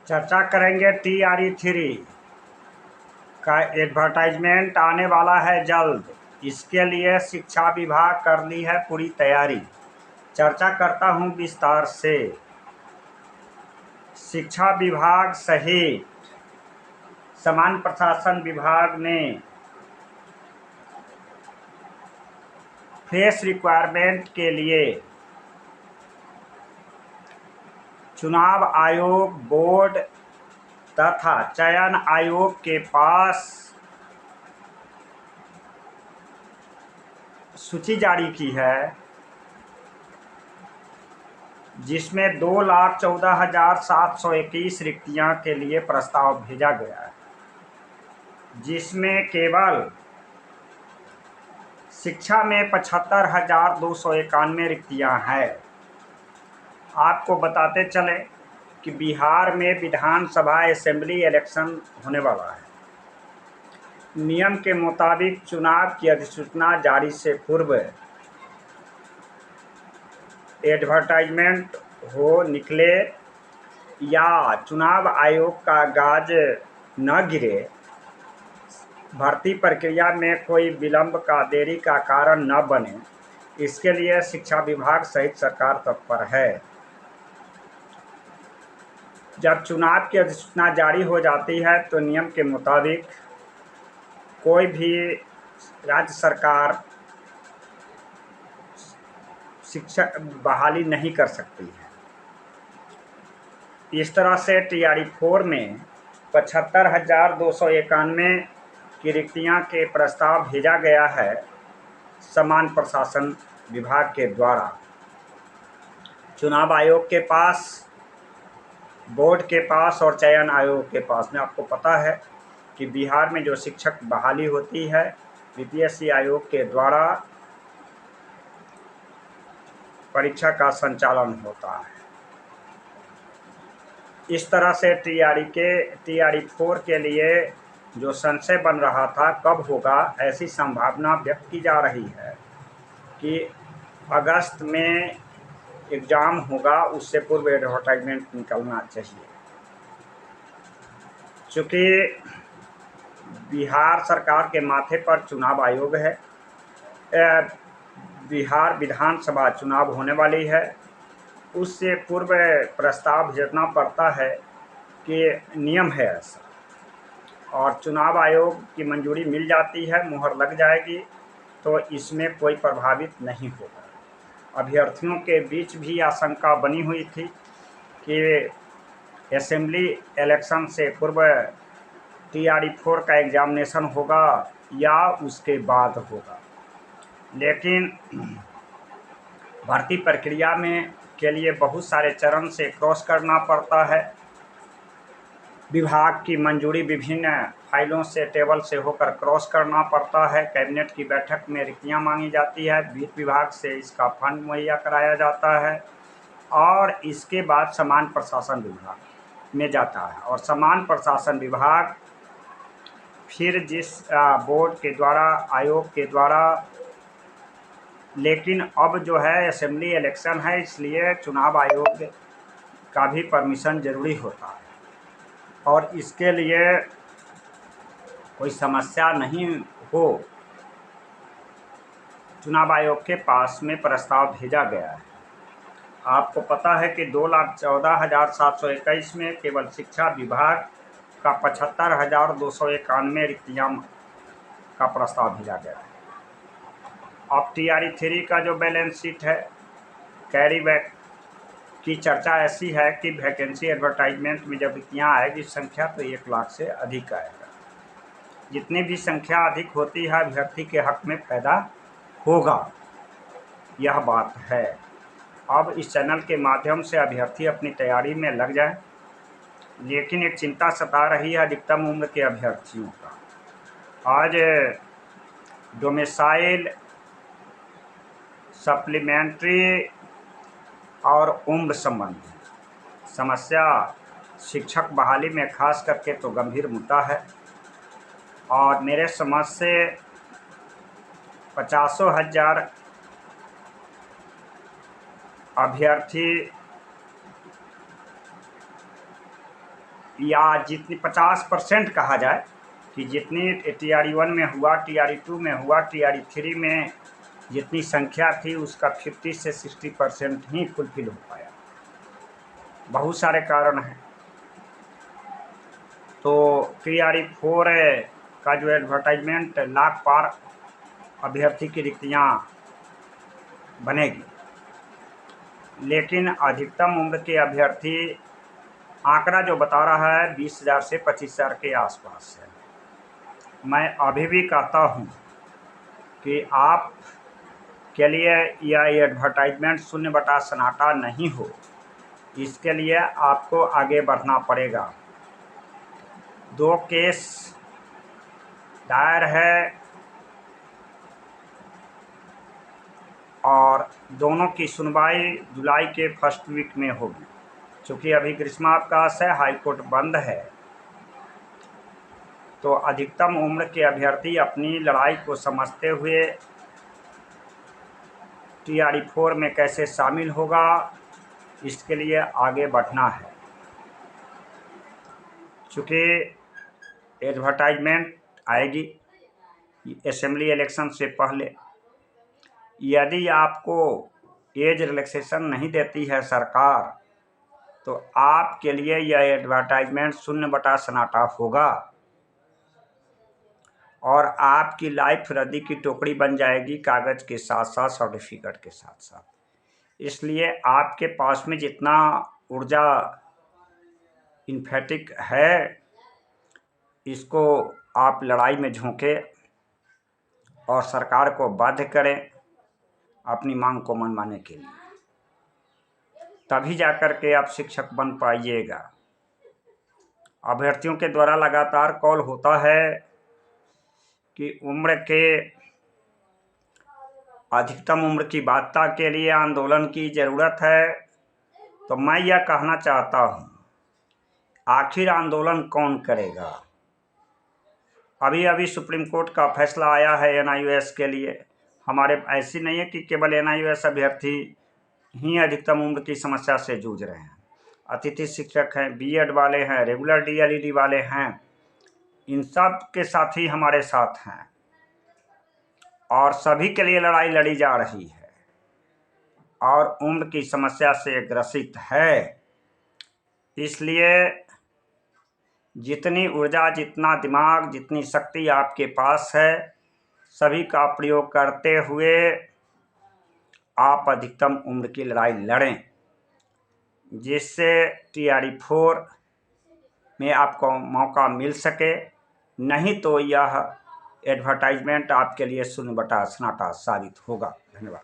चर्चा करेंगे TRE 3 का एडवर्टाइजमेंट आने वाला है जल्द। इसके लिए शिक्षा विभाग कर ली है पूरी तैयारी। चर्चा करता हूं विस्तार से। शिक्षा विभाग सहित सामान्य प्रशासन विभाग ने फ्रेश रिक्वायरमेंट के लिए चुनाव आयोग, बोर्ड तथा चयन आयोग के पास सूची जारी की है, जिसमें 2,14,721 रिक्तियां के लिए प्रस्ताव भेजा गया है, जिसमें केवल शिक्षा में 75,291 रिक्तियां हैं। आपको बताते चले कि बिहार में विधानसभा असेंबली इलेक्शन होने वाला है। नियम के मुताबिक चुनाव की अधिसूचना जारी से पूर्व एडवर्टाइजमेंट हो निकले या चुनाव आयोग का गाज न गिरे, भर्ती प्रक्रिया में कोई विलंब का देरी का कारण न बने, इसके लिए शिक्षा विभाग सहित सरकार तत्पर है। जब चुनाव की अधिसूचना जारी हो जाती है तो नियम के मुताबिक कोई भी राज्य सरकार शिक्षक बहाली नहीं कर सकती है। इस तरह से TRE 4 में 75,291 की रिक्तियां के प्रस्ताव भेजा गया है सामान्य प्रशासन विभाग के द्वारा। चुनाव आयोग के पास, बोर्ड के पास और चयन आयोग के पास में। आपको पता है कि बिहार में जो शिक्षक बहाली होती है BPSC आयोग के द्वारा परीक्षा का संचालन होता है। इस तरह से TRE 4 के लिए जो संशय बन रहा था कब होगा, ऐसी संभावना व्यक्त की जा रही है कि अगस्त में एग्ज़ाम होगा, उससे पूर्व एडवर्टाइजमेंट निकलना चाहिए। चूँकि बिहार सरकार के माथे पर चुनाव आयोग है, बिहार विधानसभा चुनाव होने वाली है, उससे पूर्व प्रस्ताव भेजना पड़ता है कि नियम है ऐसा, और चुनाव आयोग की मंजूरी मिल जाती है, मुहर लग जाएगी तो इसमें कोई प्रभावित नहीं होगा। अभ्यर्थियों के बीच भी आशंका बनी हुई थी कि असेंबली इलेक्शन से पूर्व TRE 4 का एग्जामिनेशन होगा या उसके बाद होगा, लेकिन भर्ती प्रक्रिया में के लिए बहुत सारे चरण से क्रॉस करना पड़ता है। विभाग की मंजूरी विभिन्न फाइलों से, टेबल से होकर क्रॉस करना पड़ता है। कैबिनेट की बैठक में रिक्तियां मांगी जाती है, वित्त विभाग से इसका फंड मुहैया कराया जाता है और इसके बाद सामान्य प्रशासन विभाग में जाता है, और सामान्य प्रशासन विभाग फिर जिस बोर्ड के द्वारा, आयोग के द्वारा, लेकिन अब जो है असेंबली इलेक्शन है, इसलिए चुनाव आयोग का भी परमिशन ज़रूरी होता है, और इसके लिए कोई समस्या नहीं हो, चुनाव आयोग के पास में प्रस्ताव भेजा गया है। आपको पता है कि 2,14,721 में केवल शिक्षा विभाग का 75,291 रिक्तियां का प्रस्ताव भेजा गया है। अब TRE 3 का जो बैलेंस शीट है, कैरी बैक की चर्चा ऐसी है कि वैकेंसी एडवर्टाइजमेंट में जब रिक्तियाँ आएगी संख्या तो 1 लाख से अधिक आएगा। जितनी भी संख्या अधिक होती है अभ्यर्थी के हक में फायदा होगा, यह बात है। अब इस चैनल के माध्यम से अभ्यर्थी अपनी तैयारी में लग जाए, लेकिन एक चिंता सता रही है अधिकतम उम्र के अभ्यर्थियों का। आज डोमिसाइल, सप्लीमेंट्री और उम्र संबंधी समस्या शिक्षक बहाली में खास करके तो गंभीर मुद्दा है, और मेरे समझ से 50,000 अभ्यर्थी या जितनी 50% कहा जाए कि जितनी TRE-1 में हुआ, TRE-2 में हुआ, TRE-3 में जितनी संख्या थी उसका 50 से 60% ही फुलफिल हो पाया। बहुत सारे कारण हैं। तो TRE-4 का जो एडवर्टाइजमेंट लाख पार अभ्यर्थी की रिक्तियाँ बनेगी, लेकिन अधिकतम उम्र के अभ्यर्थी आंकड़ा जो बता रहा है 20,000 से 25,000 के आसपास है। मैं अभी भी कहता हूँ कि आप के लिए यह एडवर्टाइजमेंट शून्य बटा सन्नाटा नहीं हो, इसके लिए आपको आगे बढ़ना पड़ेगा। 2 केस दायर है और दोनों की सुनवाई जुलाई के फर्स्ट वीक में होगी। चूँकि अभी ग्रीष्मावकाश है, हाईकोर्ट बंद है, तो अधिकतम उम्र के अभ्यर्थी अपनी लड़ाई को समझते हुए TRE-4 में कैसे शामिल होगा, इसके लिए आगे बढ़ना है। चूँकि एडवर्टाइजमेंट आएगी असेंबली इलेक्शन से पहले, यदि आपको एज रिलैक्सेशन नहीं देती है सरकार, तो आपके लिए यह एडवर्टाइजमेंट शून्य बटा सन्नाटा होगा और आपकी लाइफ रद्दी की टोकरी बन जाएगी, कागज़ के साथ साथ, सर्टिफिकेट के साथ साथ। इसलिए आपके पास में जितना ऊर्जा इन्फेटिक है, इसको आप लड़ाई में झोंकें और सरकार को बाध्य करें अपनी मांग को मनवाने के लिए, तभी जाकर के आप शिक्षक बन पाइएगा। अभ्यर्थियों के द्वारा लगातार कॉल होता है कि उम्र के अधिकतम उम्र की बाध्यता के लिए आंदोलन की ज़रूरत है। तो मैं यह कहना चाहता हूँ, आखिर आंदोलन कौन करेगा? अभी अभी सुप्रीम कोर्ट का फैसला आया है NIOS के लिए। हमारे ऐसी नहीं है कि केवल NIOS अभ्यर्थी ही अधिकतम उम्र की समस्या से जूझ रहे हैं। अतिथि शिक्षक हैं, BEd वाले हैं, रेगुलर DLED वाले हैं, इन सब के साथी हमारे साथ हैं और सभी के लिए लड़ाई लड़ी जा रही है और उम्र की समस्या से ग्रसित है। इसलिए जितनी ऊर्जा, जितना दिमाग, जितनी शक्ति आपके पास है, सभी का प्रयोग करते हुए आप अधिकतम उम्र की लड़ाई लड़ें, जिससे TRE-4 में आपको मौका मिल सके। नहीं तो यह एडवर्टाइजमेंट आपके लिए शून्य बटा सन्नाटा साबित होगा। धन्यवाद।